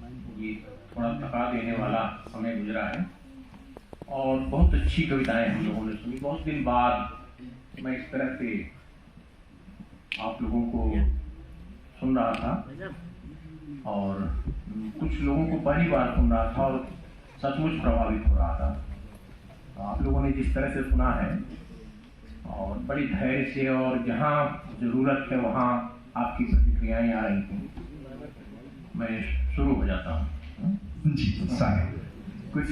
ये थोड़ा थका देने वाला समय गुजरा है और बहुत अच्छी कविताएं हम लोगों ने सुनी। बहुत दिन बाद मैं इस तरह से आप लोगों को सुन रहा था और कुछ लोगों को पहली बार सुन रहा था और सचमुच प्रभावित हो रहा था। आप लोगों ने जिस तरह से सुना है और बड़ी धैर्य से और जहाँ जरूरत है वहाँ आपकी प्रतिक्रियाएं आ रही थी। मैं शुरू हो जाता हूँ जी। कुछ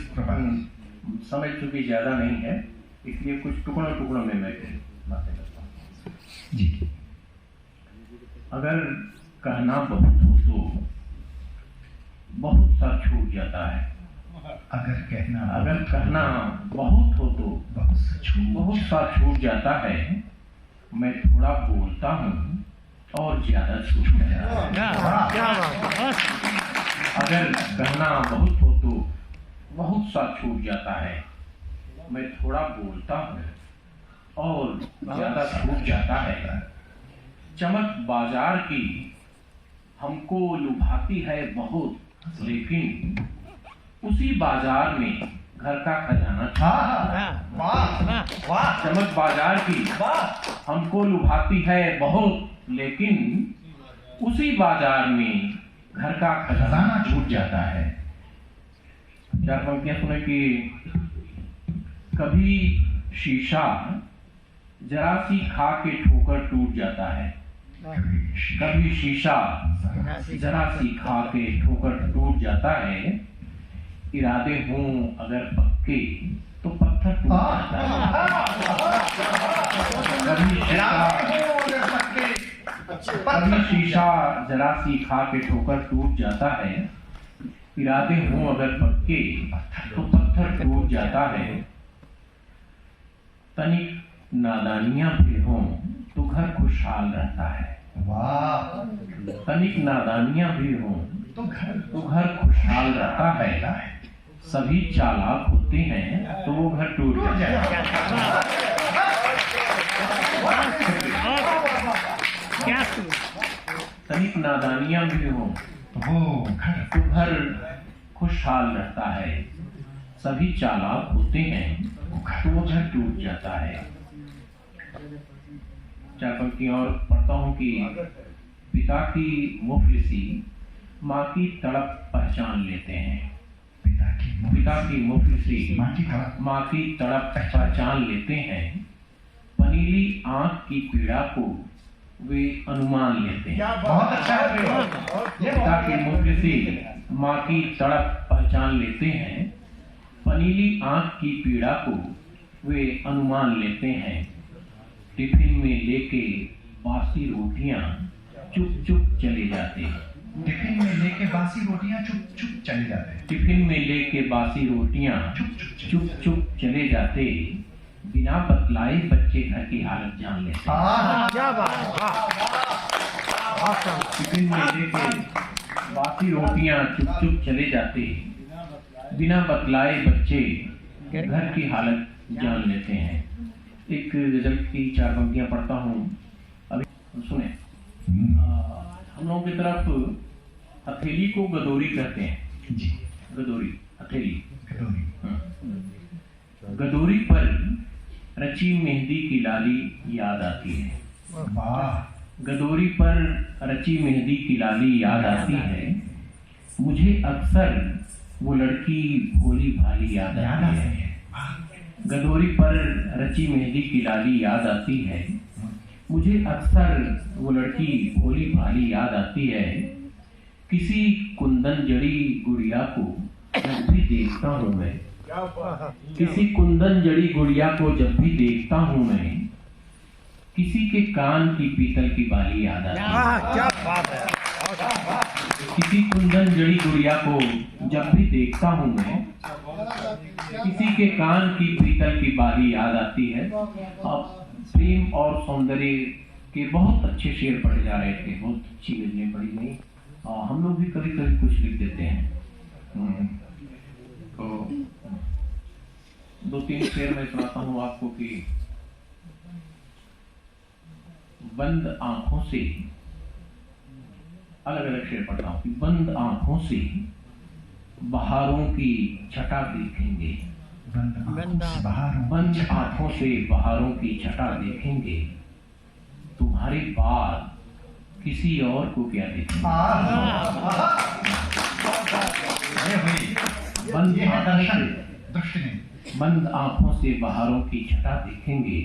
समय चूंकि ज़्यादा नहीं है इसलिए कुछ टुकड़ों में मैं बातें करता हूँ जी। अगर कहना बहुत हो तो बहुत सा छूट जाता है। अगर कहना बहुत हो तो बहुत सा छूट जाता है। मैं थोड़ा बोलता हूँ और ज्यादा छूट जाता है। अगर कहना बहुत हो तो बहुत सा छूट जाता है। मैं थोड़ा बोलता हूँ और ज्यादा छूट जाता है। चमक बाजार की हमको लुभाती है बहुत, लेकिन उसी बाजार में घर का खजाना चमक बाजार की हमको लुभाती है बहुत, लेकिन उसी बाजार में घर का खजाना छूट जाता है। चार पंक्तियां सुने कि कभी शीशा जरा सी खा के ठोकर टूट जाता है। कभी शीशा जरा सी खा के ठोकर टूट जाता है। इरादे हों अगर पक्के तो पत्थर टूट जाता है। कभी शीशा जरा सी खा के ठोकर टूट जाता है। इरादे हों अगर पक्के तो पत्थर टूट जाता है। तनिक नादानियां भी हों तो घर खुशहाल रहता है। तनिक नादानियां भी हों तो घर खुशहाल रहता है। सभी चालाक होते हैं तो वो घर टूट जाता है। तनिक नादानियां भी हों तो घर खुशहाल रहता है। सभी चालाक होते हैं तो वो घर टूट जाता है। चार पंक्तियां और पढ़ता हूँ कि पिता की मुफलिसी माँ की तड़प पहचान लेते हैं। पिता की मुफलिसी माँ की तड़प पहचान लेते हैं। पनीली आंख की पीड़ा को वे अनुमान लेते हैं। बहुत अच्छा है। पिता की मुफलिसी माँ की तड़प पहचान लेते हैं। पनीली आंख की पीड़ा को वे अनुमान लेते हैं। टिफिन में लेके बासी रोटियां चुप चुप चले जाते हैं। टिफिन में लेके बासी रोटियां चुप चुप चले जाते। टिफिन में लेके बासी रोटियां चुप चुप चले जाते। बिना बतलाए बच्चे घर की हालत जान लेते। क्या बात है। टिफिन में लेके बासी रोटियां चुप चुप चले जाते। बिना बतलाए बच्चे घर की हालत जान लेते हैं। एक गजल की चार पंक्तियां पढ़ता हूँ, अभी सुने। हम लोगों की तरफ हथेली को गदोरी कहते हैं जी। गदोरी, हथेली गदोरी पर रची मेहंदी की लाली याद आती है। गदोरी पर रची मेहंदी की लाली याद आती है। मुझे अक्सर वो लड़की भोली भाली याद आती है। गदोरी पर रची मेहंदी की लाली याद आती है। मुझे अक्सर वो लड़की भोली भाली याद आती है। किसी कुंदन जड़ी गुड़िया को जब भी देखता हूँ मैं, किसी कुंदन जड़ी गुड़िया को जब भी देखता हूँ मैं, किसी के कान की पीतल की बाली याद आती है। क्या बात है। किसी कुंदन जड़ी गुड़िया को जब भी देखता हूँ मैं, किसी के कान की पीतल की बाली याद आती है। अब प्रेम और सौंदर्य के बहुत अच्छे शेर पढ़े जा रहे थे, बहुत अच्छी गजलें पढ़ी गई। हम लोग भी कभी कभी कुछ लिख देते हैं। तो दो तीन शेर मैं सुनाता हूँ आपको कि बंद आंखों से, अलग अलग शेर पढ़ता हूँ कि बंद आंखों से बहारों की छटा देखेंगे, बंद आंखों से बहारों की छटा देखेंगे, तुम्हारे बाद किसी और को क्या देखेंगे। बंद आंखों से बहारों की छटा देखेंगे,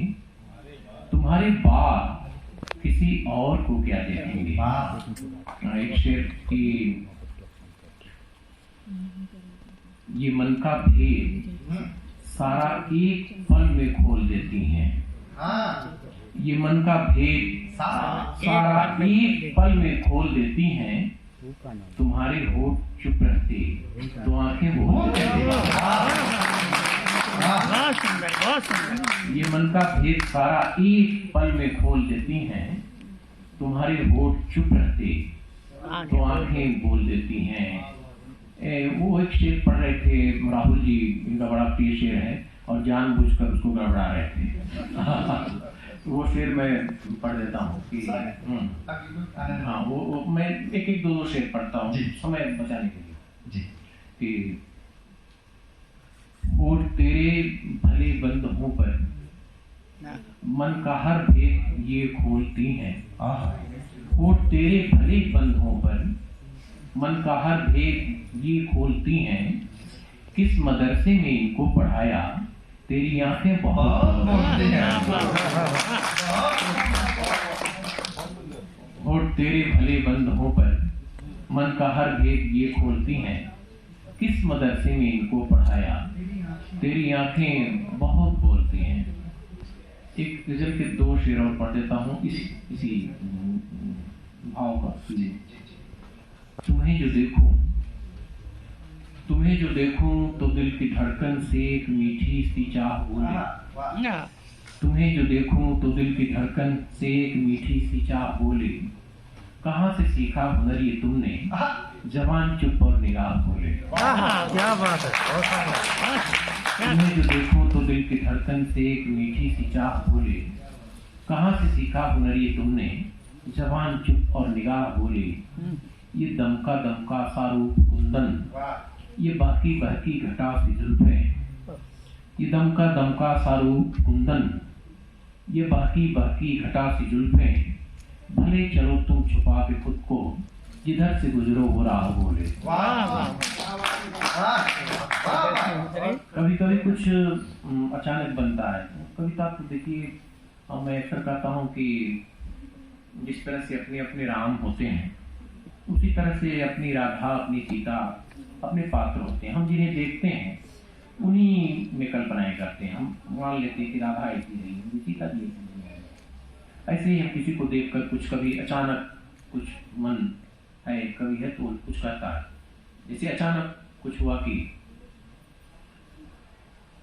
तुम्हारे बाद किसी और को क्या देखेंगे। एक शेर की ये मन का भेद सारा एक पल में खोल देती हैं। ये मन का भेद सारा एक पल में खोल देती हैं, तुम्हारे होठ चुप रहते तो आंखें बोल देती। ये मन का भेद सारा एक पल में खोल देती हैं, तुम्हारे होठ चुप रहते तो आंखें बोल देती हैं। वो एक शेर पढ़ रहे थे राहुल जी, इनका बड़ा प्रिय शेर है और जानबूझकर उसको गड़बड़ा रहे थे। वो शेर मैं पढ़ देता हूँ कि हाँ वो मैं एक दो शेर पढ़ता हूँ समय बचाने के लिए कि होठ तेरे भले बंद हों पर मन का हर भेद ये खोलती हैं। होठ तेरे भले बंद हों पर मन का हर भेद ये खोलती हैं, किस मदरसे में इनको पढ़ाया तेरी आंखें बहुत बोलती हैं। होठ तेरे भले बंद हों पर मन का हर भेद ये खोलती हैं, किस मदरसे में इनको पढ़ाया तेरी आंखें बहुत बोलती हैं। एक गजल के दो शेर और पढ़ देता हूँ इसी भाव का। तुम्हें जो देखूं तो दिल की धड़कन से एक मीठी सी चाह बोले। तुम्हें जो देखूं तो दिल की धड़कन से एक मीठी सी चाह बोले, कहाँ से सीखा हुनर ये तुमने, जवान चुप और निगाह बोले। क्या बात है। तुम्हें जो देखूं तो दिल की धड़कन से एक मीठी सी चाह बोले, कहाँ से सीखा हुनर ये तुमने, जवान चुप और निगाह बोले। ये दमका दमका सा रूप कुंदन, ये बाकी बहकी घटा सी जुल्फें। ये दमका दमका सा रूप कुंदन, ये बाकी बहकी घटा सी जुल्फें। भले चलो तुम छुपा के खुद को, जिधर से गुजरो वो राह बोले। कभी कभी कुछ अचानक बनता है कविता। तो देखिए मैं अक्सर कहता हूँ कि जिस तरह से अपने अपने राम होते हैं, उसी तरह से अपनी राधा, अपनी सीता, अपने पात्र होते हैं। हम जिन्हें देखते हैं उन्हीं में कल्पनाएं करते हैं। हम मान लेते हैं कि राधा ऐसी नहीं, सीता भी ऐसी नहीं है। ऐसे ही हम किसी को देखकर कुछ कभी अचानक कुछ मन है, कभी है तो कुछ कहता है। जैसे अचानक कुछ हुआ कि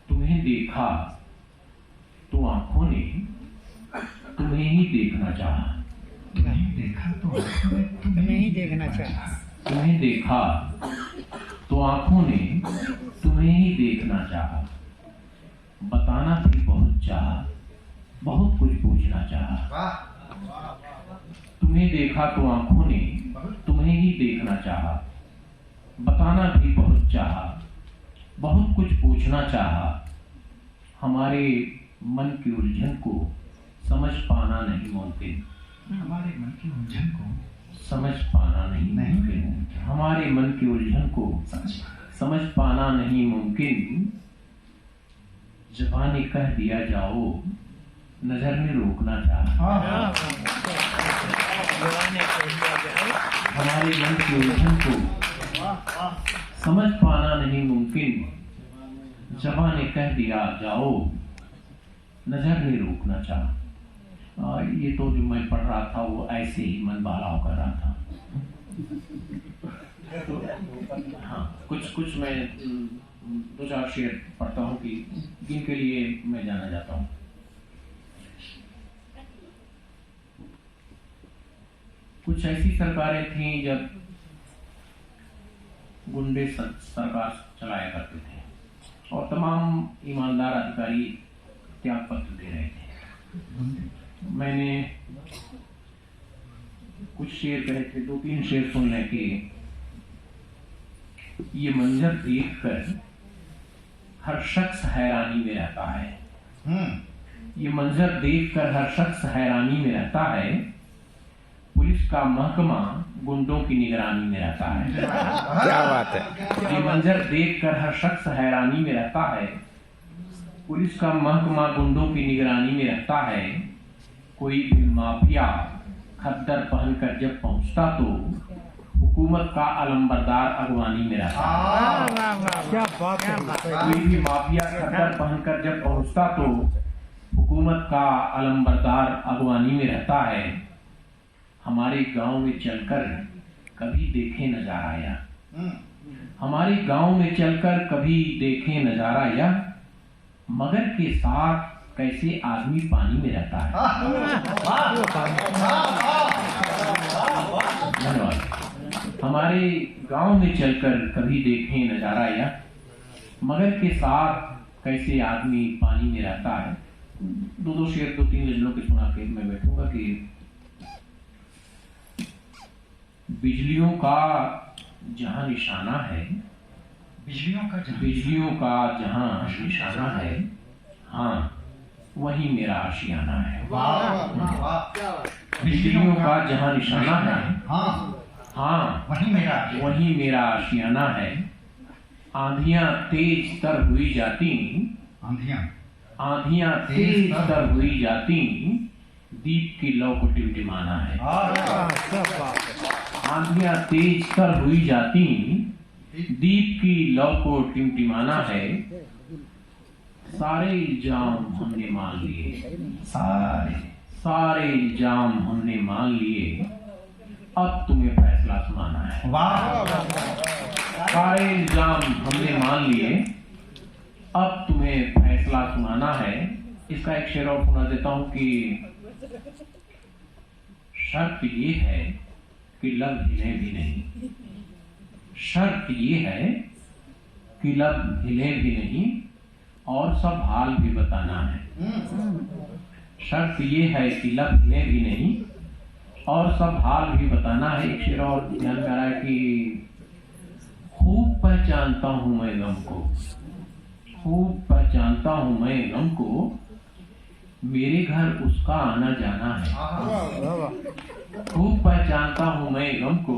तुम्हें देखा तो आंखों ने तुम्हें ही देखना चाहा। तुम्हें देखा तो तुम्हें ही देखना चाहा। तुम्हें देखा तो आंखों ने तुम्हें ही देखना चाहा। बताना भी बहुत चाहा, बहुत कुछ पूछना चाहा। तुम्हें देखा तो आंखों ने तुम्हें ही देखना चाहा। बताना भी बहुत चाहा, बहुत कुछ पूछना चाहा। हमारे मन की उलझन को समझ पाना नहीं मुमकिन। हमारे मन की उलझन को समझ पाना नहीं मुमकिन। हमारे मन की उलझन को समझ पाना नहीं मुमकिन। ज़बाने कह दिया जाओ, नजर में रोकना चाहा। हमारे मन की उलझन को समझ पाना नहीं मुमकिन। ज़बाने कह दिया जाओ, नजर में रोकना चाहा। ये तो जो मैं पढ़ रहा था वो ऐसे ही मन बहलाव कर रहा था। हाँ, कुछ मैं दो चार शेर पढ़ता हूँ कि जिनके लिए मैं जाना जाता हूँ। कुछ ऐसी सरकारें थीं जब गुंडे सरकार चलाया करते थे और तमाम ईमानदार अधिकारी त्याग पत्र दे रहे थे। मैंने कुछ शेर कहे थे, दो तीन शेर सुन लें कि ये मंजर देखकर हर शख्स हैरानी में रहता है। ये मंजर देखकर हर शख्स हैरानी में रहता है। पुलिस का महकमा गुंडों की निगरानी में रहता है। क्या बात है। ये मंजर देखकर हर शख्स हैरानी में रहता है। पुलिस का महकमा गुंडों की निगरानी में रहता है। कोई भी माफिया खद्दर पहनकर जब पहुंचता तो हुकूमत का अलंबरदार अगवानी में रहता है। क्या बात है। कोई भी माफिया खद्दर पहनकर जब पहुंचता तो हुकूमत का अलंबरदार अगवानी में रहता है। हमारे गांव में चलकर कभी देखे नजारा या हमारे गांव में चलकर कभी देखे नजारा या मगर के साथ कैसे आदमी पानी में रहता है। धन्यवाद। हमारे गांव में चलकर कभी देखे नजारा या मगर के साथ कैसे आदमी पानी में रहता है। दो शेर 2-3 गजलों के सुना के मैं बैठूंगा कि बिजलियों का जहां निशाना है, बिजलियों का जहां निशाना है, हाँ वही मेरा आशियाना है। बिजलियों का जहां निशाना है, हाँ वही मेरा आशियाना है। आंधियां तेज तर हुई जाती, आंधियां तेज तर हुई जाती, दीप की लौ को टिमटिमाना है। आंधियां तेज तर हुई जाती, दीप की लौ को टिमटिमाना है। सारे इल्जाम हमने मान लिए, सारे इल्जाम हमने मान लिए, अब तुम्हें फैसला सुनाना है। सारे इल्जाम हमने मान लिए, अब तुम्हें फैसला सुनाना है। इसका एक शेर और सुना देता हूं कि शर्त ये है कि लब हिले भी नहीं, शर्त ये है कि लब हिले भी नहीं और सब हाल भी बताना है। शर्त ये है कि लब हिले भी नहीं और सब हाल भी बताना है। एक शेर और ध्यान में आ रहा है कि खूब पहचानता हूं मैं गम को, खूब पहचानता हूं मैं गम को, मेरे घर उसका आना जाना है। खूब पहचानता हूं मैं गम को,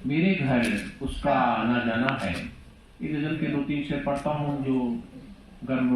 मेरे घर उसका आना जाना है। ये गजल के 2-3 शेर पढ़ता हूं जो गर्म